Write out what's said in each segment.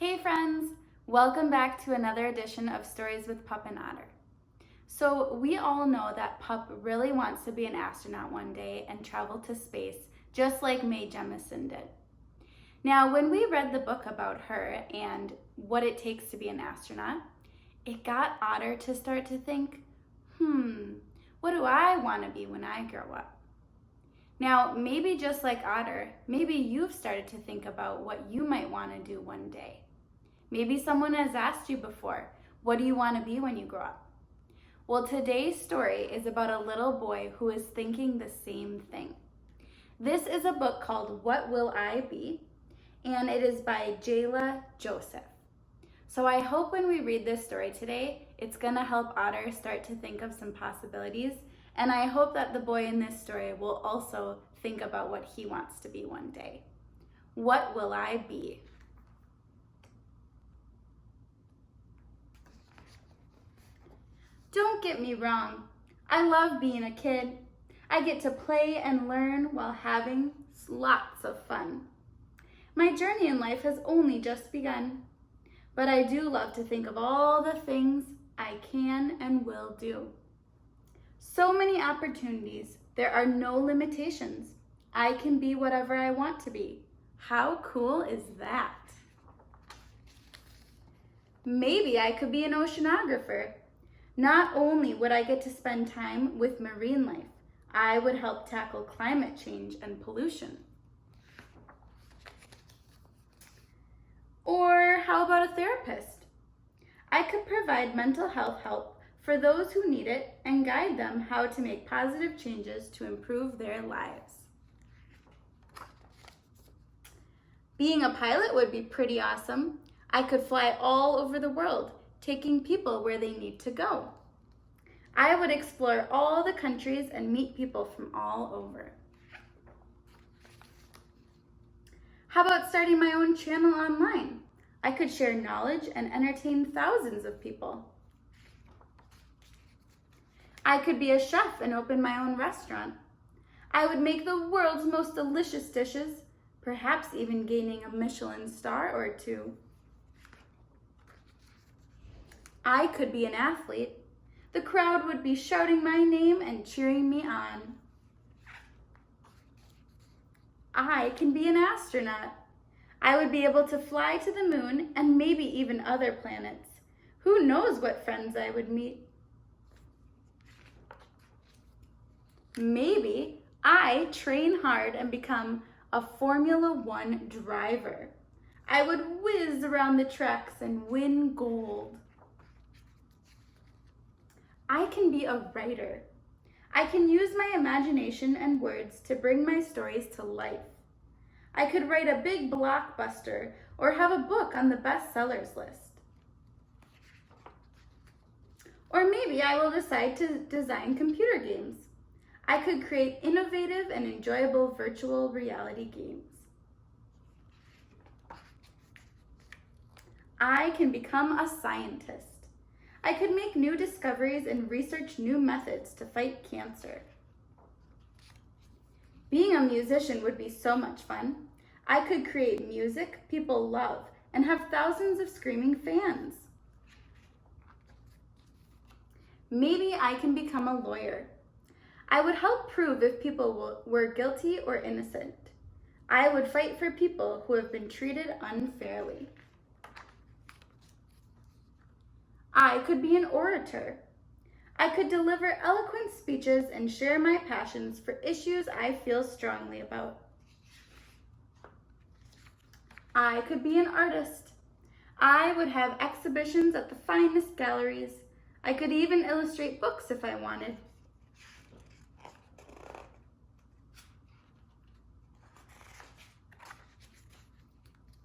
Hey friends, welcome back to another edition of Stories with Pup and Otter. So we all know that Pup really wants to be an astronaut one day and travel to space, just like Mae Jemison did. Now, when we read the book about her and what it takes to be an astronaut, it got Otter to start to think, what do I want to be when I grow up? Now, maybe just like Otter, maybe you've started to think about what you might want to do one day. Maybe someone has asked you before, what do you want to be when you grow up? Well, today's story is about a little boy who is thinking the same thing. This is a book called What Will I Be? And it is by Jayla Joseph. So I hope when we read this story today, it's going to help Otter start to think of some possibilities. And I hope that the boy in this story will also think about what he wants to be one day. What will I be? Don't get me wrong, I love being a kid. I get to play and learn while having lots of fun. My journey in life has only just begun, but I do love to think of all the things I can and will do. So many opportunities, there are no limitations. I can be whatever I want to be. How cool is that? Maybe I could be an oceanographer. Not only would I get to spend time with marine life, I would help tackle climate change and pollution. Or how about a therapist? I could provide mental health help for those who need it and guide them how to make positive changes to improve their lives. Being a pilot would be pretty awesome. I could fly all over the world, taking people where they need to go. I would explore all the countries and meet people from all over. How about starting my own channel online? I could share knowledge and entertain thousands of people. I could be a chef and open my own restaurant. I would make the world's most delicious dishes, perhaps even gaining a Michelin star or two. I could be an athlete. The crowd would be shouting my name and cheering me on. I can be an astronaut. I would be able to fly to the moon and maybe even other planets. Who knows what friends I would meet? Maybe I train hard and become a Formula One driver. I would whiz around the tracks and win gold. I can be a writer. I can use my imagination and words to bring my stories to life. I could write a big blockbuster or have a book on the bestsellers list. Or maybe I will decide to design computer games. I could create innovative and enjoyable virtual reality games. I can become a scientist. I could make new discoveries and research new methods to fight cancer. Being a musician would be so much fun. I could create music people love and have thousands of screaming fans. Maybe I can become a lawyer. I would help prove if people were guilty or innocent. I would fight for people who have been treated unfairly. I could be an orator. I could deliver eloquent speeches and share my passions for issues I feel strongly about. I could be an artist. I would have exhibitions at the finest galleries. I could even illustrate books if I wanted.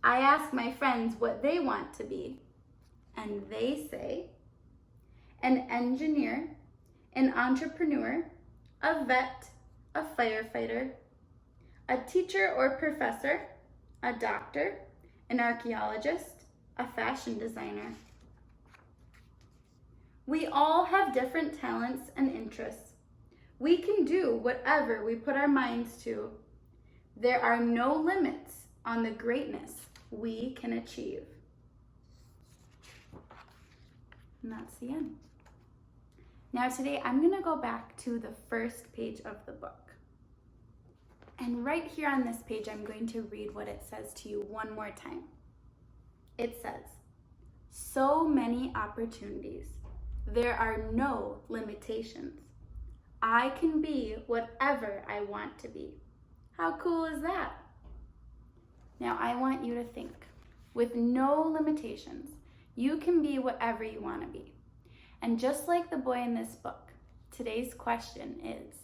I ask my friends what they want to be, and they say, an engineer, an entrepreneur, a vet, a firefighter, a teacher or professor, a doctor, an archaeologist, a fashion designer. We all have different talents and interests. We can do whatever we put our minds to. There are no limits on the greatness we can achieve. And that's the end. Now today I'm going to go back to the first page of the book. And right here on this page, I'm going to read what it says to you one more time. It says, "So many opportunities. There are no limitations. I can be whatever I want to be." How cool is that? Now I want you to think, with no limitations, you can be whatever you want to be. And just like the boy in this book, today's question is,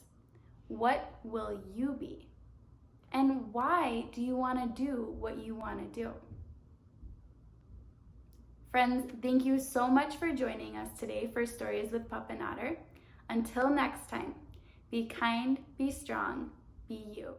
what will you be? And why do you want to do what you want to do? Friends, thank you so much for joining us today for Stories with Pup and Otter. Until next time, be kind, be strong, be you.